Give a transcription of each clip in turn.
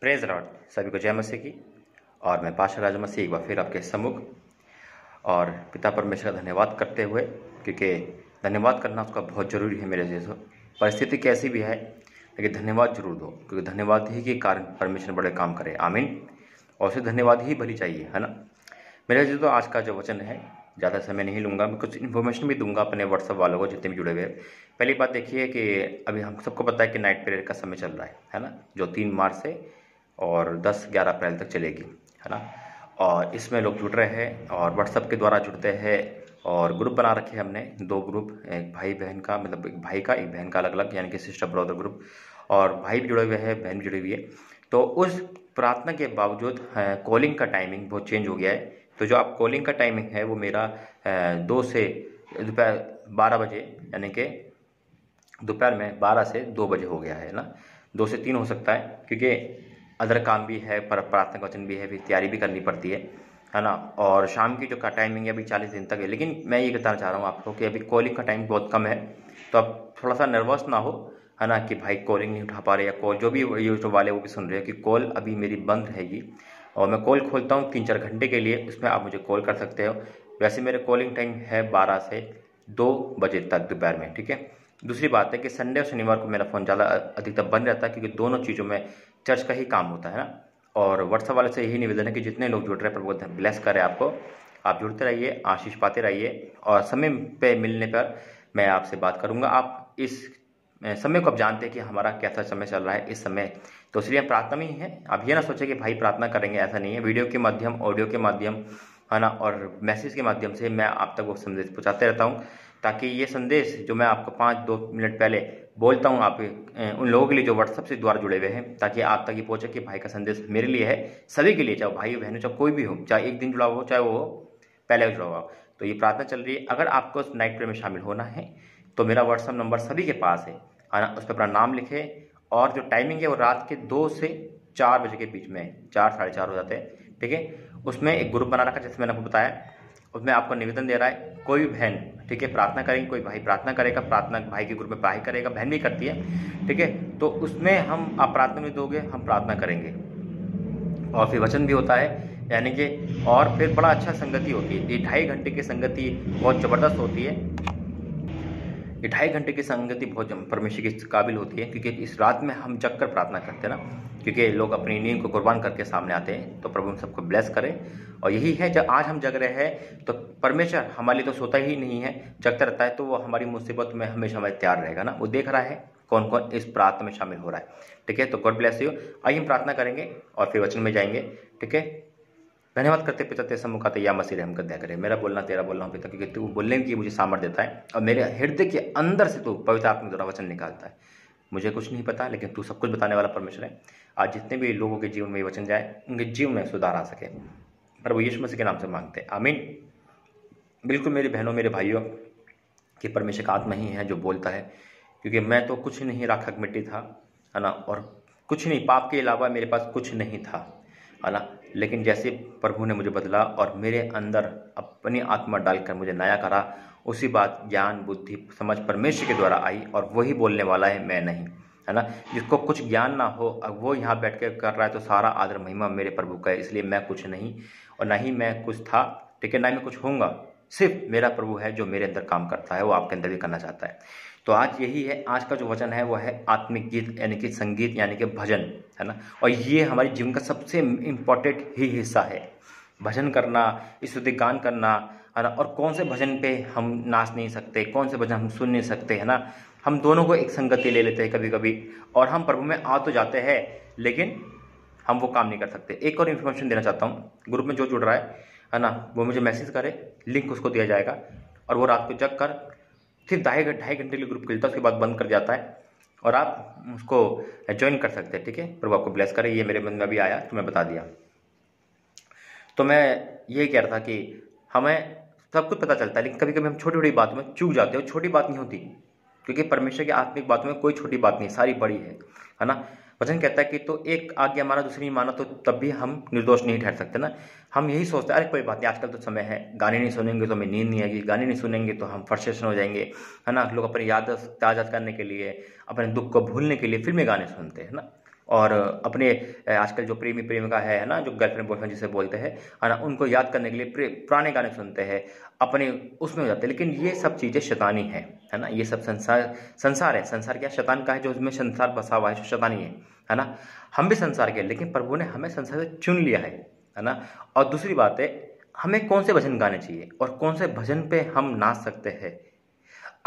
Praise Lord, सभी को जय मसीह की। और मैं पाशा राजा मसीह एक बार फिर आपके सम्मुख और पिता परमेश्वर का धन्यवाद करते हुए, क्योंकि धन्यवाद करना उसका बहुत ज़रूरी है मेरे जैसे। परिस्थिति कैसी भी है लेकिन धन्यवाद जरूर दो, क्योंकि धन्यवाद ही के कारण परमेश्वर बड़े काम करे। आमीन। और उसे धन्यवाद ही भली चाहिए, है ना। मेरे जैसे तो आज का जो वचन है, ज़्यादा समय नहीं लूँगा, मैं कुछ इन्फॉर्मेशन भी दूंगा अपने व्हाट्सअप वालों को जितने भी जुड़े हुए हैं। पहली बात देखिए कि अभी हम सबको पता है कि नाइट पीरियड का समय चल रहा है ना, जो 3 मार्च से और 10-11 अप्रैल तक चलेगी, है ना। और इसमें लोग जुड़ रहे हैं और व्हाट्सएप के द्वारा जुड़ते हैं और ग्रुप बना रखे हैं हमने 2 ग्रुप, एक भाई बहन का, मतलब एक भाई का एक बहन का अलग अलग, यानी कि सिस्टर ब्रदर ग्रुप। और भाई भी जुड़े हुए हैं, बहन भी जुड़ी हुई है। तो उस प्रार्थना के बावजूद कॉलिंग का टाइमिंग बहुत चेंज हो गया है। तो जो आप कॉलिंग का टाइमिंग है वो मेरा 2 से दोपहर 12 बजे, यानी कि दोपहर में 12 से 2 बजे हो गया है ना। 2 से 3 हो सकता है, क्योंकि अदर काम भी है, पर प्रार्थना का वचन भी है, फिर तैयारी भी करनी पड़ती है ना। और शाम की जो का टाइमिंग है अभी 40 दिन तक है। लेकिन मैं ये बताना चाह रहा हूँ आपको कि अभी कॉलिंग का टाइम बहुत कम है, तो आप थोड़ा सा नर्वस ना हो, है ना, कि भाई कॉलिंग नहीं उठा पा रहे, या कॉल जो भी यूट्यूब वाले वो भी सुन रहे हैं कि कॉल अभी मेरी बंद रहेगी। और मैं कॉल खोलता हूँ 3-4 घंटे के लिए, उसमें आप मुझे कॉल कर सकते हो। वैसे मेरे कॉलिंग टाइम है 12 से 2 बजे तक दोपहर में, ठीक है। दूसरी बात है कि संडे और शनिवार को मेरा फ़ोन ज़्यादा अधिकतर बंद रहता है, क्योंकि दोनों चीज़ों में चर्च का ही काम होता है ना। और व्हाट्सएप वाले से यही निवेदन है कि जितने लोग जुड़ रहे हैं, प्रभु ब्लेस करे आपको। आप जुड़ते रहिए, आशीष पाते रहिए, और समय पे मिलने पर मैं आपसे बात करूंगा। आप इस समय को आप जानते हैं कि हमारा कैसा समय चल रहा है इस समय, तो इसलिए हम प्रार्थना में ही है। आप ये ना सोचें कि भाई प्रार्थना करेंगे, ऐसा नहीं है। वीडियो के माध्यम, ऑडियो के माध्यम, है ना, और मैसेज के माध्यम से मैं आप तक वो संदेश पहुँचाते रहता हूँ, ताकि ये संदेश जो मैं आपको 5-2 मिनट पहले बोलता हूँ, आप उन लोगों के लिए जो व्हाट्सएप से द्वारा जुड़े हुए हैं, ताकि आप तक ये पहुँचे कि भाई का संदेश मेरे लिए है, सभी के लिए, चाहे भाई बहनों, चाहे कोई भी हो, चाहे एक दिन जुड़ा हो, चाहे वो पहले जुड़ा हुआ हो। तो ये प्रार्थना चल रही है। अगर आपको नाइट प्रेयर में शामिल होना है तो मेरा व्हाट्सएप नंबर सभी के पास है ना, उस पर अपना नाम लिखे। और जो टाइमिंग है वो रात के 2 से 4 बजे के बीच में है, 4-4:30 हो जाते हैं, ठीक है। उसमें एक ग्रुप बना रखा, जैसे मैंने आपको बताया। उसमें आपको निवेदन दे रहा है, कोई भी बहन, ठीक है, प्रार्थना करेंगे, कोई भाई प्रार्थना करेगा, प्रार्थना भाई के ग्रुप में पढ़ाई करेगा, बहन भी करती है, ठीक है। तो उसमें हम, आप प्रार्थना में दोगे, हम प्रार्थना करेंगे, और फिर वचन भी होता है, यानी कि, और फिर बड़ा अच्छा संगति होती है। ये 2.5 घंटे की संगति बहुत ज़बरदस्त होती है। ये 2.5 घंटे की संगति बहुत परमेश्वर के काबिल होती है, क्योंकि इस रात में हम जग कर प्रार्थना करते हैं ना, क्योंकि लोग अपनी नींद को कुर्बान करके सामने आते हैं। तो प्रभु हम सबको ब्लेस करे। और यही है, जब आज हम जग रहे हैं तो परमेश्वर हमारे लिए तो सोता ही नहीं है, जगता रहता है। तो वो हमारी मुसीबत में हमेशा हमारे तैयार रहेगा ना। वो देख रहा है कौन कौन इस प्रार्थना में शामिल हो रहा है, ठीक है। तो गॉड ब्लेस यू। आइए हम प्रार्थना करेंगे और फिर वचन में जाएंगे, ठीक है। धन्यवाद करते पिता तेरे सम्मुख आते, या मसीह रहम कर दया करे। मेरा बोलना तेरा बोलना हो पिता, क्योंकि तू बोलने की मुझे सामर्थ्य देता है, और मेरे हृदय के अंदर से तू पवित्र आत्मा द्वारा वचन निकालता है। मुझे कुछ नहीं पता, लेकिन तू सब कुछ बताने वाला परमेश्वर है। आज जितने भी लोगों के जीवन में ये वचन जाए, उनके जीवन में सुधार आ सके, प्रभु यीशु मसीह के नाम से मांगते हैं, आमीन। बिल्कुल मेरी बहनों, मेरे भाइयों, कि परमेश्वर का आत्मा ही है जो बोलता है, क्योंकि मैं तो कुछ नहीं, राखक मिट्टी था, है ना, और कुछ नहीं, पाप के अलावा मेरे पास कुछ नहीं था, है ना। लेकिन जैसे प्रभु ने मुझे बदला और मेरे अंदर अपनी आत्मा डालकर मुझे नया करा, उसी बात ज्ञान बुद्धि समझ परमेश्वर के द्वारा आई, और वही बोलने वाला है, मैं नहीं, है ना। जिसको कुछ ज्ञान ना हो, अब वो यहाँ बैठ के कर रहा है, तो सारा आदर महिमा मेरे प्रभु का है। इसलिए मैं कुछ नहीं, और ना ही मैं कुछ था, ठीक है, ना ही मैं कुछ होऊंगा। सिर्फ मेरा प्रभु है जो मेरे अंदर काम करता है, वो आपके अंदर भी करना चाहता है। तो आज यही है, आज का जो वचन है वो है आत्मिक गीत, यानी कि संगीत, यानी कि भजन, है ना। और ये हमारे जीवन का सबसे इम्पोर्टेंट ही हिस्सा है, भजन करना, स्तुति गान करना, है ना। और कौन से भजन पे हम नाच नहीं सकते, कौन से भजन हम सुन नहीं सकते, है ना। हम दोनों को एक संगति ले लेते हैं कभी कभी, और हम प्रभु में आ तो जाते हैं, लेकिन हम वो काम नहीं कर सकते। एक और इन्फॉर्मेशन देना चाहता हूँ, ग्रुप में जो जुड़ रहा है ना, वो मुझे मैसेज करे, लिंक उसको दिया जाएगा, और वो रात को जग कर सिर्फ 2.5 घंटे के लिए ग्रुप खुलता है, उसके बाद बंद कर जाता है, और आप उसको ज्वाइन कर सकते हैं, ठीक है। प्रभु आपको ब्लेस करे। ये मेरे मन में अभी आया तो मैं बता दिया। तो मैं यही कह रहा था कि हमें सब कुछ पता चलता है, लेकिन कभी कभी हम छोटी छोटी बातों में चूक जाते हैं। छोटी बात नहीं होती, क्योंकि परमेश्वर की आत्मिक बातों में कोई छोटी बात नहीं, सारी बड़ी है ना। वचन कहता है कि तो एक आज्ञा माना दूसरी नहीं माना, तो तब भी हम निर्दोष नहीं ठहर सकते ना। हम यही सोचते हैं, अरे कोई बात नहीं, आजकल तो समय है, गाने नहीं सुनेंगे तो हमें नींद नहीं आएगी, गाने नहीं सुनेंगे तो हम फ्रस्ट्रेशन हो जाएंगे, है ना। लोग अपनी याद ताज़ा करने के लिए, अपने दुख को भूलने के लिए फिल्मी गाने सुनते हैं ना। और अपने आजकल जो प्रेमी प्रेमिका है ना, जो गर्लफ्रेंड बॉयफ्रेंड जिसे बोलते हैं, है ना, उनको याद करने के लिए पुराने गाने सुनते हैं, अपने उसमें हो जाते हैं। लेकिन ये सब चीज़ें शैतानी है ना, ये सब संसार है। संसार क्या, शैतान का है, जो उसमें संसार बसा हुआ है, जो शैतानी है ना। हम भी संसार के, लेकिन प्रभु ने हमें संसार से चुन लिया है ना। और दूसरी बात है, हमें कौन से भजन गाने चाहिए और कौन से भजन पे हम नाच सकते हैं,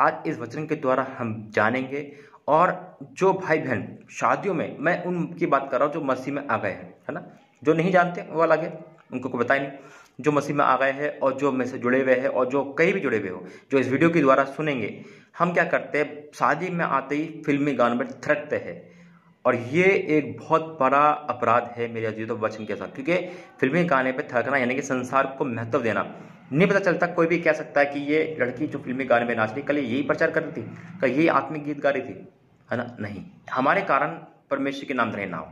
आज इस वचन के द्वारा हम जानेंगे। और जो भाई बहन शादियों में, मैं उनकी बात कर रहा हूँ जो मसीह में आ गए हैं, है ना। जो नहीं जानते वो अलग है, उनको कोई बताए नहीं। जो मसीह में आ गए हैं और जो में से जुड़े हुए हैं और जो कहीं भी जुड़े हुए हो, जो इस वीडियो के द्वारा सुनेंगे, हम क्या करते हैं, शादी में आते ही फिल्मी गानों में थिरकते हैं। और ये एक बहुत बड़ा अपराध है मेरे अजीजों वचन के साथ, क्योंकि फिल्मी गाने पे थिरकना यानी कि संसार को महत्व देना। नहीं पता चलता, कोई भी कह सकता है कि ये लड़की जो फिल्मी गाने में नाच रही, कल यही प्रचार कर रही थी, कल यही आत्मिक गीत गा रही थी, है ना। नहीं, हमारे कारण परमेश्वर के नाम धरे ना हो,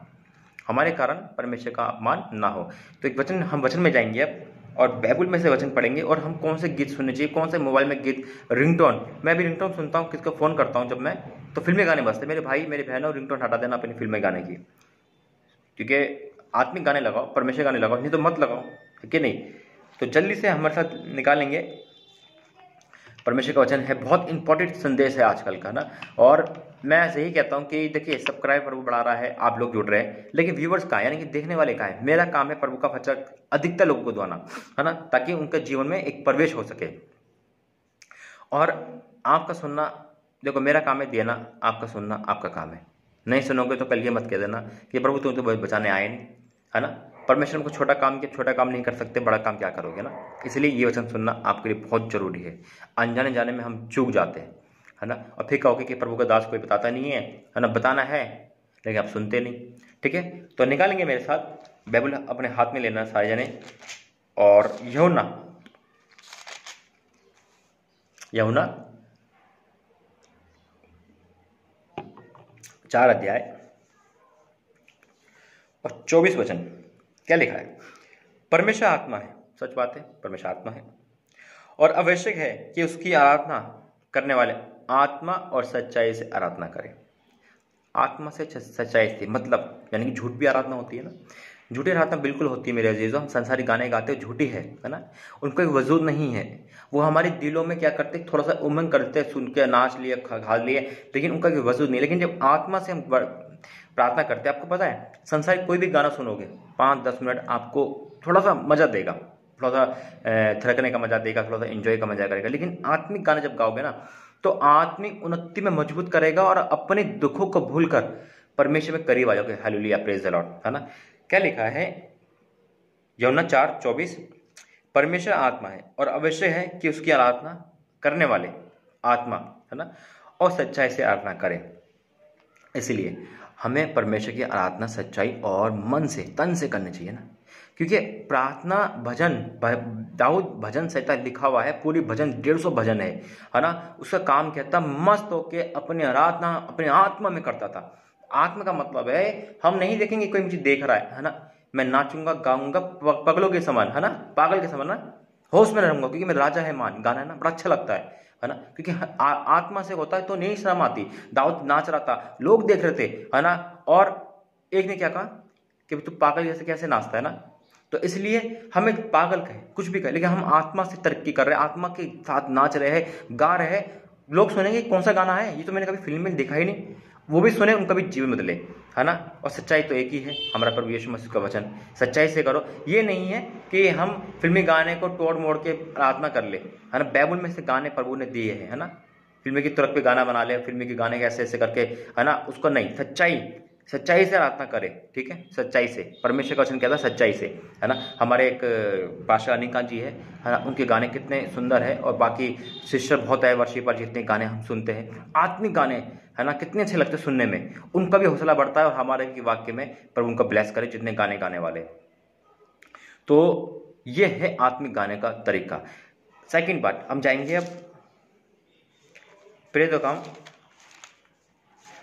हमारे कारण परमेश्वर का अपमान ना हो। तो एक वचन, हम वचन में जाएंगे अब और बाइबल में से वचन पढ़ेंगे, और हम कौन से गीत सुनने चाहिए, कौन से मोबाइल में गीत, रिंगटोन। मैं भी रिंगटोन सुनता हूँ, किसको फ़ोन करता हूँ जब मैं, तो फिल्मी गाने बजते। मेरे भाई मेरी बहनों, रिंगटोन हटा देना अपनी फिल्मी गाने की, क्योंकि आत्मिक गाने लगाओ, परमेश्वर गाने लगाओ, नहीं तो मत लगाओ, है कि नहीं। तो जल्दी से हमारे साथ निकालेंगे, परमेश्वर का वचन है, बहुत इंपॉर्टेंट संदेश है आजकल का ना। और मैं ऐसे ही कहता हूँ कि देखिए, सब्सक्राइब प्रभु बढ़ा रहा है, आप लोग जुड़ रहे हैं, लेकिन व्यूवर्स का, यानी कि देखने वाले का है। मेरा काम है प्रभु का वचन अधिकतर लोगों को दवाना, है ना, ताकि उनके जीवन में एक प्रवेश हो सके। और आपका सुनना, देखो मेरा काम है देना, आपका सुनना आपका काम है। नहीं सुनोगे तो कल ये मत कह देना कि प्रभु तुम तो बचाने आए नहीं, है ना। परमेश्वर को छोटा काम किया, छोटा काम नहीं कर सकते, बड़ा काम क्या करोगे ना। इसलिए ये वचन सुनना आपके लिए बहुत जरूरी है। अनजाने जाने में हम चूक जाते हैं, है ना। और फिर कहोगे कि प्रभु का दास कोई बताता नहीं है ना, बताना है लेकिन आप सुनते नहीं। ठीक है, तो निकालेंगे मेरे साथ बाइबल, अपने हाथ में लेना सारे जने। और यूहन्ना 4 अध्याय और 24 वचन क्या लिखा है। परमेश्वर आत्मा है, सच बात है, परमेश्वर आत्मा है, और आवश्यक है कि उसकी आराधना करने वाले आत्मा और सच्चाई से आराधना करें। आत्मा से सच्चाई से मतलब, यानी कि झूठ भी आराधना होती है ना, झूठी आराधना बिल्कुल होती है मेरे अजीजों। हम संसारी गाने गाते हैं, झूठी है ना, उनको एक वजूद नहीं है। वो हमारे दिलों में क्या करते, थोड़ा सा उमंग करते, सुन के नाच लिए, खा लिए, लेकिन उनका कोई वजूद नहीं। लेकिन जब आत्मा से हम प्रार्थना करते हैं, आपको पता है, संसारी कोई भी गाना सुनोगे 5-10 मिनट आपको थोड़ा सा मजा देगा, थोड़ा सा थिरकने का मजा देगा, थोड़ा सा एंजॉय का मजा करेगा। लेकिन आत्मिक गाने जब गाओगे ना, तो आत्मिक उन्नति में मजबूत करेगा और अपने दुखों को भूलकर परमेश्वर में करीब आ जाओगे। हालेलुया, प्रेज द लॉर्ड, है ना। क्या लिखा है यूहन्ना 4:24, परमेश्वर आत्मा है और अवश्य है कि उसकी आराधना करने वाले आत्मा, है ना, और सच्चाई से आराधना करें। इसलिए हमें परमेश्वर की आराधना सच्चाई और मन से, तन से करनी चाहिए ना, क्योंकि प्रार्थना भजन, दाऊद भजन संहिता लिखा हुआ है, पूरी भजन 150 भजन है ना। उसका काम क्या था, मस्त होके अपनी आराधना अपने आत्मा में करता था। आत्मा का मतलब है, हम नहीं देखेंगे कोई मुझे देख रहा है ना, मैं नाचूंगा गाऊंगा पगलों के समान, है ना, पागल के समान ना, होश में रहूंगा, क्योंकि मैं राजा है मान, गाना है ना, बड़ा अच्छा लगता है ना, क्योंकि आत्मा से होता है तो नहीं शर्म आती। दाऊद नाच रहा था, लोग देख रहे थे, है ना, और एक ने क्या कहा कि तू पागल जैसे कैसे नाचता है ना। तो इसलिए हमें पागल कहे, कुछ भी कहे, लेकिन हम आत्मा से तरक्की कर रहे हैं, आत्मा के साथ नाच रहे हैं, गा रहे हैं। लोग सुनेंगे कौन सा गाना है, ये तो मैंने कभी फिल्म में देखा ही नहीं, वो भी सुने, उनका भी जीवन बदले, है ना। और सच्चाई तो एक ही है, हमारा प्रभु यीशु मसीह का वचन, सच्चाई से करो। ये नहीं है कि हम फिल्मी गाने को तोड़ मोड़ के आराधना कर ले, है ना। बाइबल में से गाने प्रभु ने दिए हैं, है ना। फिल्मी की तुरंत पे गाना बना ले, फिल्मी के गाने ऐसे ऐसे करके, है ना, उसको नहीं, सच्चाई से आराधना करें, ठीक है, सच्चाई से। परमेश्वर का वचन कहता है सच्चाई से, है ना। हमारे एक पाशा अनिका जी है ना, उनके गाने कितने सुंदर है, और बाकी सिस्टर बहुत है, वर्षिपर, जितने गाने हम सुनते हैं, आत्मिक गाने, है ना, कितने अच्छे लगते हैं सुनने में, उनका भी हौसला बढ़ता है, और हमारे की वाक्य में प्रभु उनका ब्लेस करे जितने गाने गाने वाले। तो ये है आत्मिक गाने का तरीका। सेकंड बात, हम जाएंगे अब प्रेरितों का काम।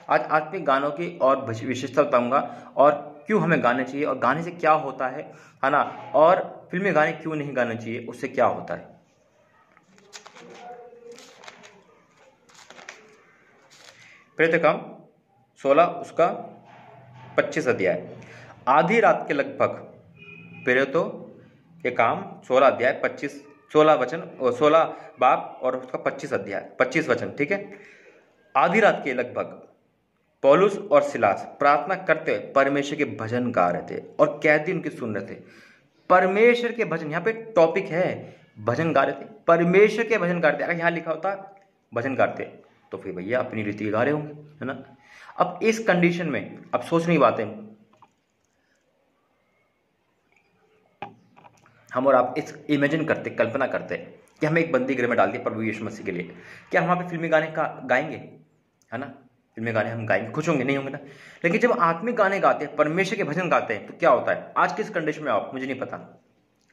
आज आत्मिक गानों की और विशेषता बताऊंगा, और क्यों हमें गाने चाहिए, और गाने से क्या होता है ना, और फिल्मी गाने क्यों नहीं गाने चाहिए, उससे क्या होता है। प्रेरितों का काम 16 उसका 25 अध्याय, आधी रात के लगभग प्रेरितों के काम 16 अध्याय 16 वचन और 16 बाब और उसका 25 अध्याय 25 वचन, ठीक है। आधी रात के लगभग पौलुस और सिलास प्रार्थना करते हुए परमेश्वर के भजन गा रहे थे और कैदी उनकी सुन रहे थे। परमेश्वर के भजन, यहाँ पे टॉपिक है भजन गा रहे थे, परमेश्वर के भजन गा रहे थे। अगर यहाँ लिखा होता भजन गाते तो फिर भैया अपनी रीति गा रहे होंगे, है ना। अब इस कंडीशन में अब सोचने की बात है, हम और आप इस इमेजिन करते, कल्पना करते कि हमें एक बंदी गृह में डाल दिया प्रभु यीशु मसीह के लिए, क्या हम वहाँ पे फिल्मी गाने का गाएंगे, है ना। फिल्मी गाने हम गाएंगे, खुश होंगे, नहीं होंगे ना। लेकिन जब आत्मिक गाने गाते हैं, परमेश्वर के भजन गाते हैं, तो क्या होता है। आज किस कंडीशन में आप, मुझे नहीं पता,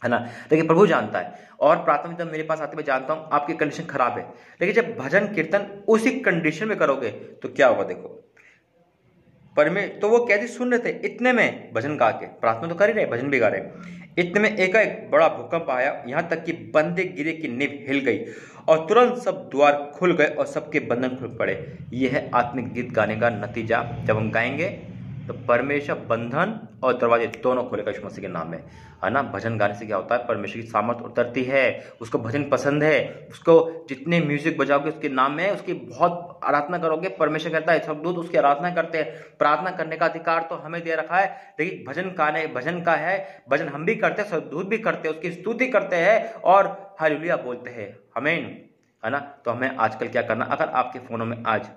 है ना, लेकिन प्रभु जानता है। और प्रार्थना जब मेरे पास आते मैं जानता हूं आपकी कंडीशन खराब है, लेकिन जब भजन कीर्तन उसी कंडीशन में करोगे तो क्या होगा। देखो तो वो कैदी सुन रहे थे, इतने में भजन गा के, प्रार्थना तो कर ही रहे, भजन भी गा रहे, इतने में एकाएक बड़ा भूकंप आया, यहां तक कि बंदे गिरे की नींव हिल गई और तुरंत सब द्वार खुल गए और सबके बंधन खुल पड़े। यह है आत्मिक गीत गाने का नतीजा। जब हम गाएंगे तो परमेश्वर बंधन और दरवाजे दोनों खोलेगा यीशु मसीह के नाम में, है ना। भजन गाने से क्या होता है, परमेश्वर की सामर्थ उतरती है, उसको भजन पसंद है, उसको जितने म्यूजिक बजाओगे उसके नाम में, उसकी बहुत आराधना करोगे। परमेश्वर कहता है सब दूत उसकी आराधना करते हैं। प्रार्थना करने का अधिकार तो हमें दे रखा है, लेकिन भजन का है, भजन हम भी करते हैं, सब दूत भी करते हैं, उसकी स्तुति करते हैं और हालेलुया बोलते हैं, आमीन, है ना। तो हमें आजकल क्या करना, अगर आपके फोनों में आज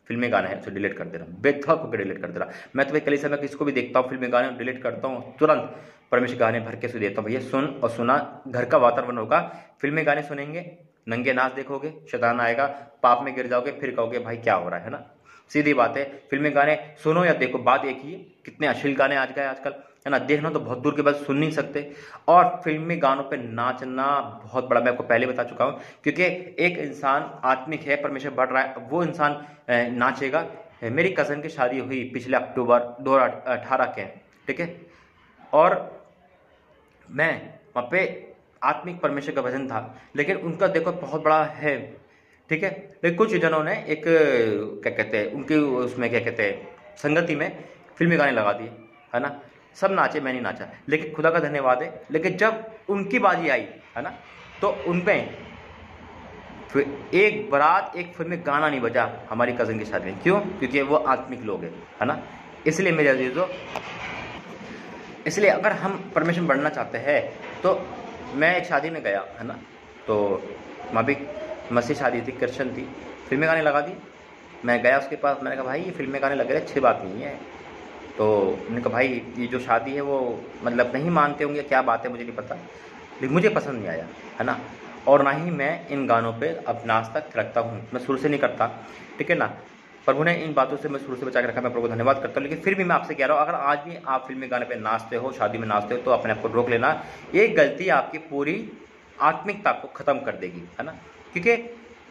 फिल्मी गाने हैं उसे डिलीट कर देना, बेथक होकर डिलीट कर देना। मैं तो भाई कल समय किसको भी देखता हूँ फिल्मी गाने डिलीट करता हूँ, तुरंत परमेश्वर गाने भर के सुन देता हूँ। भैया सुन और सुना, घर का वातावरण होगा, फिल्मी गाने सुनेंगे, नंगे नाच देखोगे, शैतान आएगा, पाप में गिर जाओगे, फिर कहोगे भाई क्या हो रहा है ना। सीधी बात है, फिल्मी गाने सुनो या देखो, बात एक ही है। कितने अश्लील गाने आज गए आजकल, है ना, देखना तो बहुत दूर के बाद सुन नहीं सकते। और फिल्मी गानों पे नाचना बहुत बड़ा, मैं आपको पहले बता चुका हूं, क्योंकि एक इंसान आत्मिक है, परमेश्वर बढ़ रहा है, वो इंसान नाचेगा। मेरी कज़न की शादी हुई पिछले अक्टूबर 2018 के, ठीक है, और मैं वहाँ पे आत्मिक परमेश्वर का भजन था, लेकिन उनका देखो बहुत बड़ा है, ठीक है, लेकिन कुछ जनों ने एक क्या कहते हैं उनकी उसमें क्या कहते हैं संगति में फिल्मी गाने लगा दिए, है ना। सब नाचे, मैं नहीं नाचा, लेकिन खुदा का धन्यवाद है। लेकिन जब उनकी बाजी आई, है ना, तो उनमें एक बारात, एक फिल्मी गाना नहीं बजा हमारी कज़न की शादी में। क्यों? क्योंकि वो आत्मिक लोग हैं, है ना। इसलिए मेरे अजीजों, इसलिए अगर हम परमेश्वर बढ़ना चाहते हैं तो मैं एक शादी में गया, है ना, तो वहाँ भी मसीह शादी थी, क्रिश्चन थी, फिल्मी गाने लगा दी। मैं गया उसके पास, मैंने कहा भाई ये फिल्मी गाने लग रहे, अच्छी बात नहीं है। तो उन्होंने कहा भाई ये जो शादी है वो मतलब नहीं मानते होंगे, क्या बात है मुझे नहीं पता, लेकिन मुझे पसंद नहीं आया, है ना। और ना ही मैं इन गानों पे अपना आज तक रखता हूँ, मैं शुरू से नहीं करता, ठीक है ना। प्रभु ने इन बातों से मैं शुरू से बचा के रखा, मैं प्रभु को धन्यवाद करता हूँ। लेकिन फिर भी मैं आपसे कह रहा हूँ, अगर आज भी आप फिल्मी गाने पे नाचते हो, शादी में नाचते हो, तो अपने आप को रोक लेना। ये गलती आपकी पूरी आत्मिकता को खत्म कर देगी, है ना। क्योंकि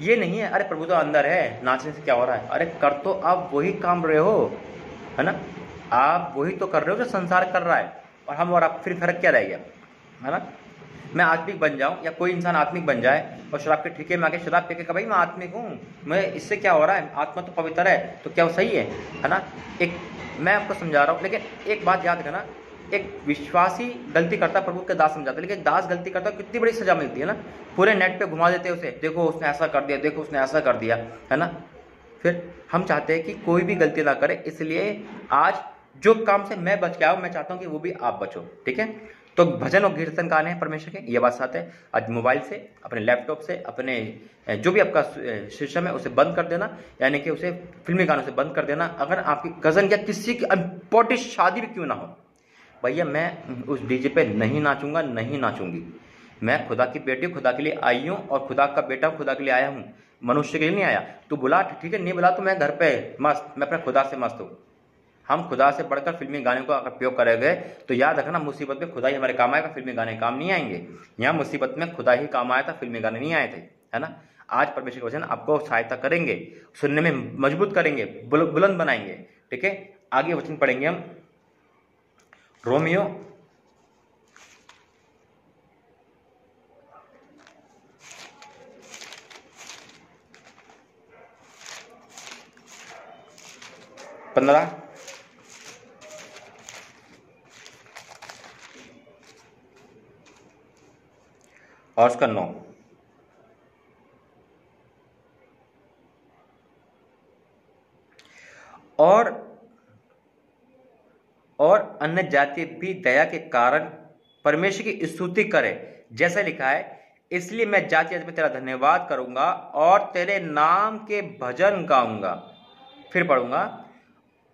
ये नहीं है अरे प्रभु तो अंदर है, नाचने से क्या हो रहा है, अरे कर तो आप वही काम रहे हो, है ना, आप वही तो कर रहे हो जो संसार कर रहा है, और हम और आप फिर फर्क क्या रह गया, है ना। मैं आत्मिक बन जाऊं या कोई इंसान आत्मिक बन जाए और शराब के ठेके में आके शराब पी के भाई मैं आत्मिक हूँ, मैं इससे क्या हो रहा है, आत्मा तो पवित्र है, तो क्या वो सही है ना। एक मैं आपको समझा रहा हूँ, लेकिन एक बात याद रखना, एक विश्वासी गलती करता प्रभु के दास समझाता है, लेकिन दास गलती करता कितनी बड़ी सजा मिलती है ना। पूरे नेट पे घुमा देते उसे, देखो उसने ऐसा कर दिया, देखो उसने ऐसा कर दिया, है ना। फिर हम चाहते हैं कि कोई भी गलती ना करे, इसलिए आज जो काम से मैं बच गया हूं, मैं चाहता हूं कि वो भी आप बचो, ठीक है। तो भजन और कीर्तन गाने हैं परमेश्वर के, ये बात साथ है। आज मोबाइल से, अपने लैपटॉप से, अपने जो भी आपका सिस्टम है उसे बंद कर देना, यानी कि उसे फिल्मी गानों से बंद कर देना। अगर आपकी कज़न या किसी की इम्पोर्टेंट शादी भी क्यों ना हो, भैया मैं उस डीजे पे नहीं नाचूंगा, नहीं नाचूंगी। मैं खुदा की बेटी, खुदा के लिए आई हूँ, और खुदा का बेटा खुदा के लिए आया हूँ, मनुष्य के लिए नहीं आया। तू बुला ठीक है, नहीं बुला तो मैं घर पे मस्त, मैं अपने खुदा से मस्त हूँ। हम खुदा से बढ़कर फिल्मी गाने को अगर उपयोग करेंगे तो याद रखना मुसीबत में खुदा ही हमारे काम आएगा, फिल्मी गाने काम नहीं आएंगे। यहाँ मुसीबत में खुदा ही काम आया था, फिल्मी गाने नहीं आए थे, है ना। आज परमेश्वर के वचन आपको सहायता करेंगे, सुनने में मजबूत करेंगे, बुलंद बनाएंगे, ठीक है। आगे वचन पढ़ेंगे हम, रोमियो 15 और उसका 9। और अन्य जाति भी दया के कारण परमेश्वर की स्तुति करे, जैसा लिखा है, इसलिए मैं जाति जाति में तेरा धन्यवाद करूंगा और तेरे नाम के भजन गाऊंगा। फिर पढ़ूंगा,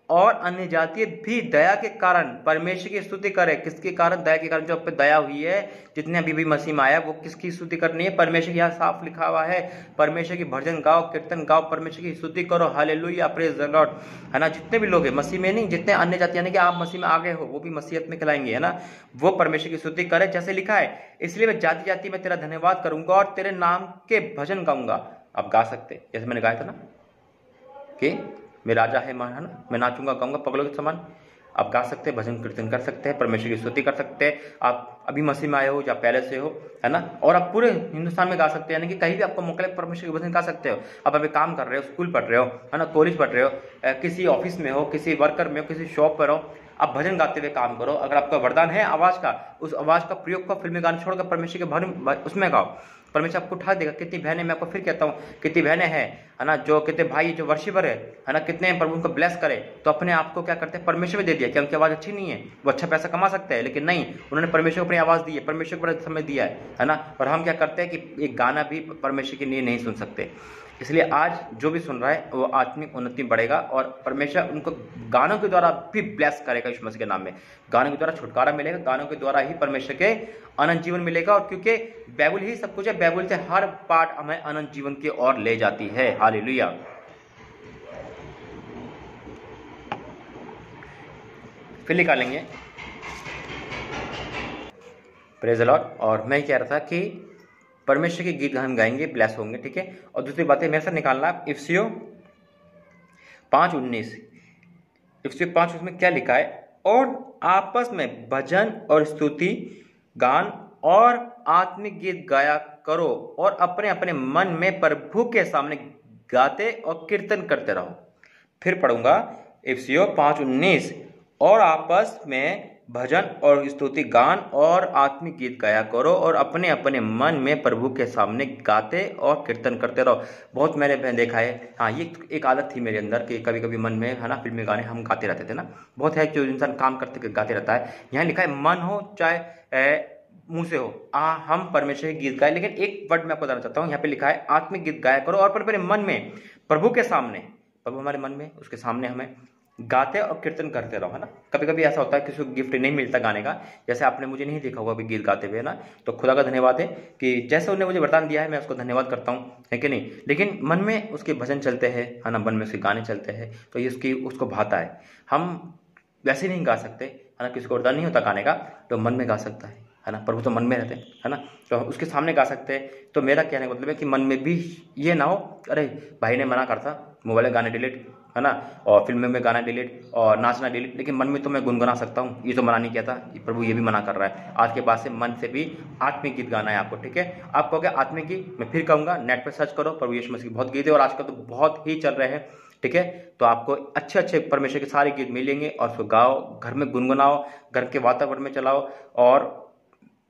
और अन्य जाति भी दया के कारण परमेश्वर की स्तुति करे। किसके कारण? दया के कारण, जो आप पे दया हुई है, जितने अभी भी मसीह में आया, वो किसकी स्तुति करनी है? परमेश्वर की। यहाँ साफ लिखा हुआ है, परमेश्वर की भजन गाओ, कीर्तन गाओ, परमेश्वर की स्तुति करो। हालेलुया, प्रेज द लॉर्ड, है ना। जितने भी लोग हैं मसीह में, नहीं, जितने अन्य जाति, यानी कि आप मसीह में आ गए हो, वो भी मसीहत में खिलाएंगे, है ना, वो परमेश्वर की स्तुति करे, जैसे लिखा है, इसलिए मैं जाति जाति में तेरा धन्यवाद करूंगा और तेरे नाम के भजन गाऊंगा। आप गा सकते, जैसे मैंने गाया था ना कि मैं राजा है मान, है ना, मैं नाचूंगा गाऊंगा पगलों के समान। आप गा सकते हैं, भजन कीर्तन कर सकते हैं, परमेश्वर की स्तुति कर सकते हैं। आप अभी मसीह में आए हो या पहले से हो, है ना, और आप पूरे हिंदुस्तान में गा सकते हैं, यानी कि कहीं भी आपको मौका लगे परमेश्वर के भजन गा सकते हो। आप अभी काम कर रहे हो, स्कूल पढ़ रहे हो, है ना, कॉलेज पढ़ रहे हो, किसी ऑफिस में हो, किसी वर्कर में हो, किसी शॉप पर हो, आप भजन गाते हुए काम करो। अगर आपका वरदान है आवाज का, उस आवाज का प्रयोग को फिल्मी गाने छोड़कर परमेश्वर के भजन उसमें गाओ, परमेश्वर आपको उठा देगा। कितनी बहनें, मैं आपको फिर कहता हूँ, कितनी बहनें हैं, है ना, जो कितने भाई जो वर्शिपर है ना, कितने प्रभु उनको ब्लेस करे, तो अपने आप को क्या करते हैं? परमेश्वर में दे दिया। क्या उनकी आवाज अच्छी नहीं है? वो अच्छा पैसा कमा सकते हैं, लेकिन नहीं, उन्होंने परमेश्वर को अपनी आवाज दी है, परमेश्वर को अपना समय दिया है ना। और हम क्या करते हैं कि एक गाना भी परमेश्वर के लिए नहीं सुन सकते। इसलिए आज जो भी सुन रहा है वो आत्मिक उन्नति बढ़ेगा और परमेश्वर उनको गानों के द्वारा भी ब्लेस करेगा यीशु मसीह के नाम में। गानों के द्वारा छुटकारा मिलेगा, गानों के द्वारा ही परमेश्वर के अनंत जीवन मिलेगा। और क्योंकि बाइबल ही सब कुछ है, बाइबल से हर पार्ट हमें अनंत जीवन की ओर ले जाती है। हालेलुया। फिर निकालेंगे, प्रेज द लॉर्ड। और मैं कह रहा था कि परमेश्वर के गीत हम गाएंगे, ब्लेस होंगे, ठीक है। और दूसरी बात है, मेरे साथ निकालना इफिसियों 5:19। इफिसियों 5 उसमें क्या लिखा है? और आपस में भजन और स्तुति गान और आत्मिक गीत गाया करो और अपने अपने मन में प्रभु के सामने गाते और कीर्तन करते रहो। फिर पढ़ूंगा इफिसियों 5:19, और आपस में भजन और स्तुति गान और आत्मिक गीत गाया करो और अपने अपने मन में प्रभु के सामने गाते और कीर्तन करते रहो। बहुत मैंने देखा है, हाँ, ये एक आदत थी मेरे अंदर कि कभी कभी मन में, है ना, फिल्मी गाने हम गाते रहते थे ना। बहुत है जो इंसान काम करते गाते रहता है। यहाँ लिखा है मन हो चाहे मुंह से हो, हम परमेश्वर के गीत गाए। लेकिन एक वर्ड मैं आपको बताना चाहता हूँ, यहाँ पे लिखा है आत्मिक गीत गाया करो और अपने मन में प्रभु के सामने, प्रभु हमारे मन में, उसके सामने हमें गाते और कीर्तन करते रहो, है ना। कभी कभी ऐसा होता है किसी को गिफ्ट नहीं मिलता गाने का, जैसे आपने मुझे नहीं देखा होगा अभी गीत गाते हुए, ना, तो खुदा का धन्यवाद है कि जैसे उन्होंने मुझे वरदान दिया है, मैं उसको धन्यवाद करता हूँ, है कि नहीं। लेकिन मन में उसके भजन चलते हैं, है ना, मन में उसके गाने चलते हैं, तो ये उसको भाता है। हम वैसे नहीं गा सकते, है ना, किसी को वरदान नहीं होता गाने का, तो मन में गा सकता है ना, प्रभु तो मन में रहते हैं, है ना, तो हम उसके सामने गा सकते हैं। तो मेरा कहने का मतलब है कि मन में भी ये ना हो, अरे भाई ने मना करता मोबाइल में गाने डिलीट, है ना, और फिल्म में गाना डिलीट और नाचना डिलीट, लेकिन मन में तो मैं गुनगुना सकता हूँ। ये तो मना नहीं किया था, प्रभु ये भी मना कर रहा है। आज के बाद से मन से भी आत्मिक गीत गाना है आपको, ठीक है। आप कहोगे आत्मिक गीत, मैं फिर कहूँगा नेट पर सर्च करो, प्रभु यीशु मसीह के बहुत गीत है और आजकल तो बहुत ही चल रहे हैं, ठीक है। तो आपको अच्छे अच्छे परमेश्वर के सारे गीत मिलेंगे और उसको गाओ, घर में गुनगुनाओ, घर के वातावरण में चलाओ और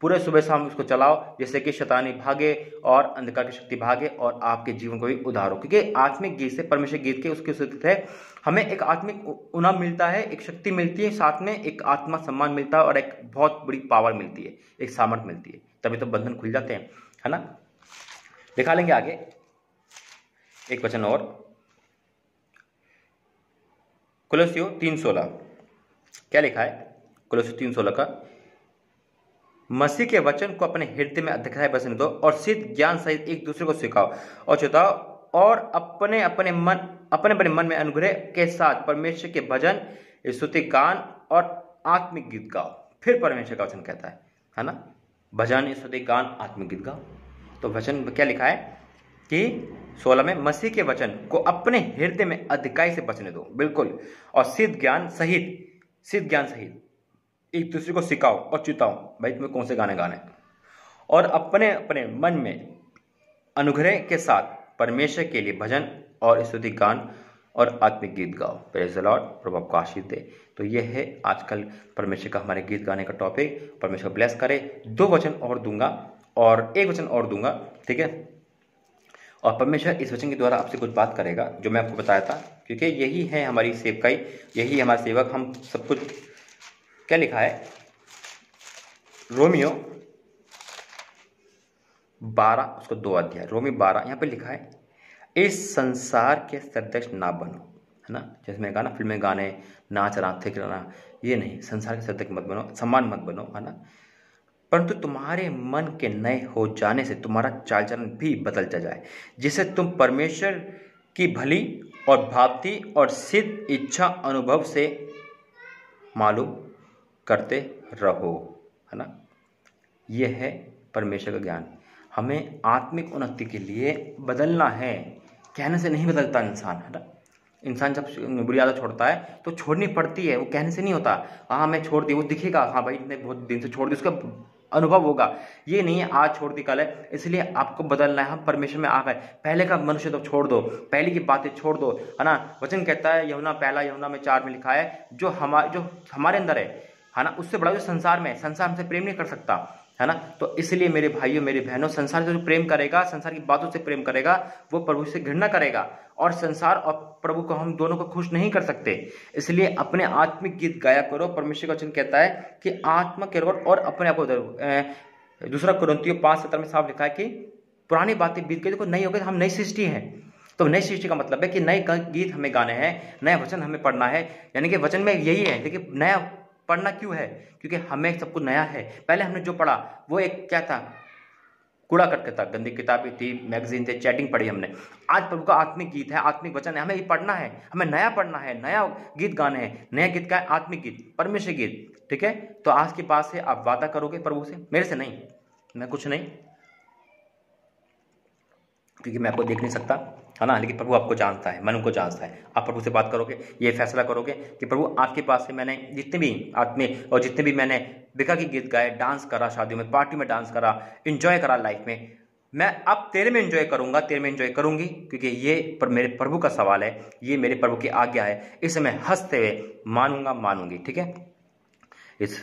पूरे सुबह शाम उसको चलाओ, जिससे कि शैतानी भागे और अंधकार की शक्ति भागे और आपके जीवन को भी उद्धार हो। क्योंकि आत्मिक गीत से, परमेश्वर गीत के उसके सूत्र है, हमें एक आत्मिक उन्नति मिलता है, एक शक्ति मिलती है, साथ में एक आत्मा सम्मान मिलता है और एक बहुत बड़ी पावर मिलती है, एक सामर्थ मिलती है। तभी तो बंधन खुल जाते हैं, है ना। दिखा लेंगे आगे एक वचन और, कुलुस्सियों 3:16 क्या लिखा है? कुलुस्सियों 3:16 का, मसीह के वचन को अपने हृदय में अधिकाय बसने दो और सिद्ध ज्ञान सहित एक दूसरे को सिखाओ और चेताओ और अपने अपने मन में अनुग्रह के साथ परमेश्वर के भजन, स्तुति गान और आत्मिक गीत गाओ। फिर परमेश्वर का वचन कहता है ना, भजन, स्तुति गान, आत्मिक गीत गाओ। तो वचन क्या लिखा है कि 16 में, मसीह के वचन को अपने हृदय में अधिकाई से बसने दो, बिल्कुल, और सिद्ध ज्ञान सहित एक दूसरे को सिखाओ और चिताओ, भाई तुम्हें कौन से गाने गाने, और अपने अपने मन में अनुग्रह के साथ परमेश्वर के लिए भजन और स्तुति गान और आत्मिक गीत गाओ। Praise the Lord. प्रभु आपको आशीष दे। तो ये है आजकल परमेश्वर का हमारे गीत गाने का टॉपिक। परमेश्वर ब्लेस करे। 2 वचन और दूंगा और एक वचन और दूंगा, ठीक है। और परमेश्वर इस वचन के द्वारा आपसे कुछ बात करेगा जो मैं आपको बताया था, क्योंकि यही है हमारी सेवकाई, यही हमारा सेवक। हम सब कुछ क्या लिखा है, रोमियो 12 उसको 2 अध्याय, रोमियो 12 यहाँ पे लिखा है, इस संसार के सदृश ना बनो, है ना। जैसे मैंने कहा ना, फिल्में, गाने, नाच रहा, थिक रहा, ये नहीं, संसार के सदृश मत बनो, समान मत बनो, है ना। परंतु तुम्हारे मन के नए हो जाने से तुम्हारा चाल चलन भी बदलता जाए, जिससे तुम परमेश्वर की भली और भांति और सिद्ध इच्छा अनुभव से मालूम करते रहो, है ना। यह है परमेश्वर का ज्ञान। हमें आत्मिक उन्नति के लिए बदलना है, कहने से नहीं बदलता इंसान, है ना। इंसान जब बुरी आदत छोड़ता है तो छोड़नी पड़ती है, वो कहने से नहीं होता। हाँ मैं छोड़ दी, वो दिखेगा, हाँ भाई इतने बहुत दिन से छोड़ दी, उसका अनुभव होगा। ये नहीं है आज छोड़ दी कल है, इसलिए आपको बदलना है। हम परमेश्वर में आ गए, पहले का मनुष्य तो छोड़ दो, पहले की बातें छोड़ दो, है ना। वचन कहता है, यूहन्ना 1 में लिखा है, जो हमारे अंदर है ना, उससे बड़ा जो संसार में, संसार हमसे प्रेम नहीं कर सकता, है ना। तो इसलिए मेरे भाइयों मेरी बहनों, संसार से जो प्रेम करेगा, संसार की बातों से प्रेम करेगा, वो प्रभु से घृणा करेगा। और संसार और प्रभु को, हम दोनों को खुश नहीं कर सकते। इसलिए अपने आत्मिक गीत गाया करो। परमेश्वर का वचन कहता है कि आत्मा के और अपने आप को, दूसरा कुरिन्थियों 5:17 में साफ लिखा है कि पुरानी बातें बीत गई, देखो नई हो गई, हम नई सृष्टि है। तो नई सृष्टि का मतलब है कि नए गीत हमें गाने हैं, नया वचन हमें पढ़ना है, यानी कि वचन में यही है। देखिए नया पढ़ना क्यों है, क्योंकि हमें सब कुछ नया है। पहले हमने जो पढ़ा वो एक क्या था, कूड़ा करके था, गंदी किताबें थी, मैगजीन थे, चैटिंग पढ़ी हमने। आज प्रभु का आत्मिक गीत है, आत्मिक वचन है, हमें ये पढ़ना है, हमें नया पढ़ना है, नया गीत गाने हैं। नया गीत का है आत्मिक गीत, परमेश्वर गीत, ठीक है। तो आज के पास से आप वादा करोगे प्रभु से, मेरे से नहीं, मैं कुछ नहीं, क्योंकि मैं आपको देख नहीं सकता, है ना, लेकिन प्रभु आपको जानता है, मन को जानता है। आप प्रभु से बात करोगे, ये फैसला करोगे कि प्रभु आपके पास से मैंने जितने भी आत्मिक और जितने भी मैंने बिका के गीत गाए, डांस करा, शादियों में, पार्टी में डांस करा, एंजॉय करा लाइफ में, मैं अब तेरे में एंजॉय करूंगा, तेरे में एंजॉय करूंगी, क्योंकि ये मेरे प्रभु का सवाल है, ये मेरे प्रभु की आज्ञा है, इसे मैं हंसते हुए मानूंगा, मानूंगी, ठीक है। इस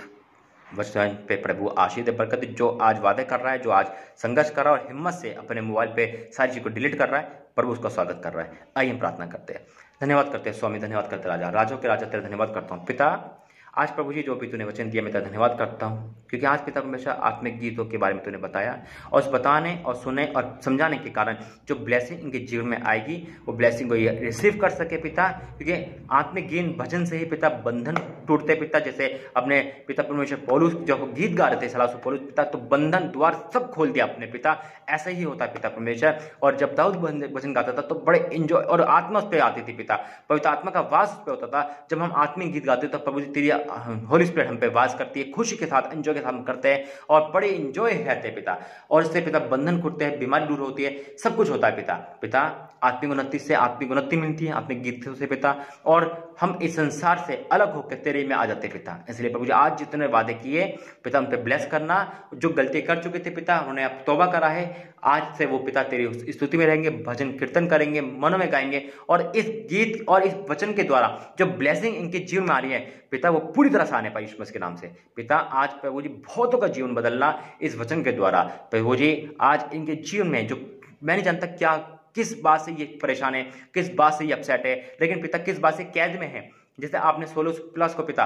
वचन पे प्रभु आशीष दे, बरकत। जो आज वादे कर रहा है, जो आज संघर्ष कर रहा है और हिम्मत से अपने मोबाइल पे सारी चीज़ को डिलीट कर रहा है, प्रभु उसका स्वागत कर रहा है। आइए हम प्रार्थना करते हैं। धन्यवाद करते हैं स्वामी, धन्यवाद करते राजा, राजों के राजा तेरा धन्यवाद करता हूँ पिता। आज प्रभु जी जो भी तूने वचन दिया, मैं तेरा धन्यवाद करता हूँ, क्योंकि आज पिता हमेशा आत्मिक गीतों के बारे में तूने बताया, और उस बताने और सुने और समझाने के कारण जो ब्लेसिंग इनके जीवन में आएगी, वो ब्लेसिंग को ये रिसीव कर सके पिता। क्योंकि आत्मिक गीत भजन से ही पिता बंधन टूटते पिता। जैसे अपने पिता परमेश्वर पौलुस जब गीत गा रहे थे सलासु पौलुस पिता, तो बंधन द्वार सब खोल दिया अपने पिता। ऐसा ही होता है पिता परमेश्वर। और जब दाऊद भजन गाता था तो बड़े इंजॉय और आत्मा उस पर आती थी पिता, पवित्र आत्मा का वास उस पर होता था। जब हम आत्मिक गीत गाते तो प्रभु जी तेरी होली स्पिरिट हम पे वास करती है, खुशी के साथ एंजॉय के साथ हम करते हैं और बड़े इंजॉय रहते हैं पिता। और इससे पिता बंधन खुलते हैं, बीमारी दूर होती है, सब कुछ होता है पिता। पिता आत्मिक उन्नति से आत्मिक उन्नति मिलती है, आत्मिक गीतों से पिता, और हम इस संसार से अलग होकर तेरे में आ जाते पिता। इसलिए प्रभु जी आज जितने वादे किए पिता उन पे ब्लेस करना। जो गलती कर चुके थे पिता उन्होंने अब तौबा करा है, आज से वो पिता तेरी स्तुति में रहेंगे, भजन कीर्तन करेंगे, मनों में गाएंगे, और इस गीत और इस वचन के द्वारा जो ब्लेसिंग इनके जीवन में आ रही है पिता, वो पूरी तरह से आने पाए यीशु मसीह के नाम से पिता। आज प्रभु जी बहुतों का जीवन बदलना इस वचन के द्वारा। प्रभु जी आज इनके जीवन में जो मैं नहीं जानता क्या किस बात से ये परेशान है, किस बात से ये अपसेट है, लेकिन पिता किस बात से कैद में है। जैसे आपने 16+ को पिता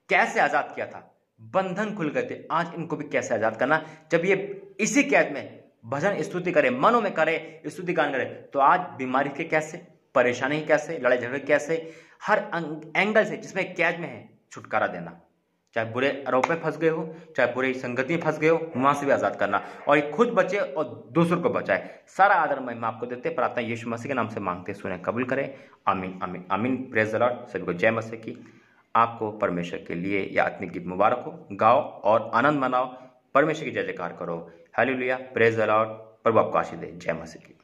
कैद से आजाद किया था, बंधन खुल गए थे, आज इनको भी कैसे आजाद करना। जब ये इसी कैद में भजन स्तुति करे, मनों में करे, स्तुति गान करे, तो आज बीमारी के कैसे, परेशानी के कैसे, लड़ाई झगड़े कैसे, हर एंगल से जिसमें कैद में है छुटकारा देना। चाहे बुरे आरोप में फंस गए हो, चाहे बुरे संगति में फंस गए हो, वहां से भी आजाद करना, और ये खुद बचे और दूसरों को बचाए। सारा आदर महिमा आपको देते, प्रार्थना यीशु मसीह के नाम से मांगते, सुने, कबूल करें। आमीन आमीन आमीन। Praise the Lord. सभी को जय मसीह की। आपको परमेश्वर के लिए यह आत्मिक गीत मुबारक हो। गाओ और आनंद मनाओ, परमेश्वर की जय जयकार करो। Hallelujah, praise the Lord. प्रभु आपको आशीष दे। जय मसीह की।